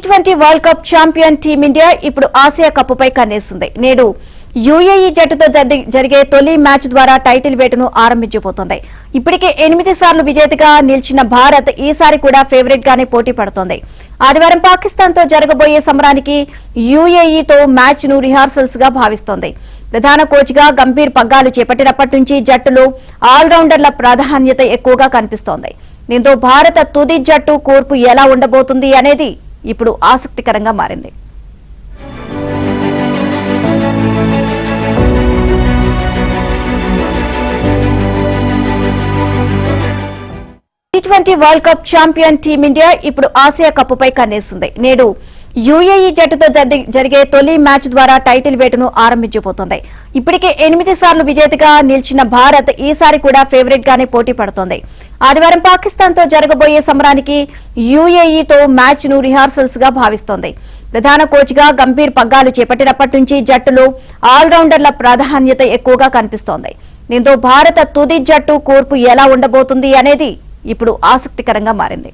T20 world cup champion team India ఇప్పుడు Asia కప్పుపై కన్నేసింది. నేడు UAE జట్టుతో జరిగే తొలి మ్యాచ్ ద్వారా టైటిల్ వేటను ఆరంభించబోతోంది. ఇప్పటికే 8 సార్లు విజేతగా నిలిచిన భారత్ ఈసారి కూడా ఫేవరెట్ గానే పోటీ పడుతోంది. ఆదివారం పాకిస్తాన్ తో జరగబోయే సమరానికి యుఏఈతో మ్యాచ్ ను రిహార్సల్స్ గా భావిస్తోంది. ప్రధాన కోచ్ గా గంభీర్ పగ్గాలు చేపట్టినప్పటి నుంచి జట్టులో ఆల్రౌండర్ల ప్రాధాన్యత ఎక్కువగా కనిపిస్తోంది. దీంతో భారత తుది జట్టు కూర్పు ఎలా ఉండబోతుంది అనేది ఇప్పుడు ఆసక్తికరంగా మారింది. T20 world cup champion team India ఇప్పుడు ఆసియా కప్పుపై కన్నేసింది. నేడు యుఏఈ జట్టుతో జరిగే తొలి మ్యాచ్ ద్వారా టైటిల్ వేటను ఆరంభించబోతోంది. ఇప్పటికే 8 సార్లు విజేతగా నిలిచిన భారత్ ఈసారి కూడా ఫేవరెట్ గానే పోటీ పడుతోంది. ఆదివారం పాకిస్తాన్ తో జరగబోయే సమరానికి యుఏఈతో మ్యాచ్ ను రిహార్సల్స్ గా భావిస్తోంది. ప్రధాన కోచ్ గా గంభీర్ పగ్గాలు చేపట్టినప్పటి నుంచి జట్టులో ఆల్రౌండర్ల ప్రాధాన్యత ఎక్కువగా కనిపిస్తోంది. దీంతో భారత తుది జట్టు కూర్పు ఎలా ఉండబోతుంది అనేది ఇప్పుడు ఆసక్తికరంగా మారింది.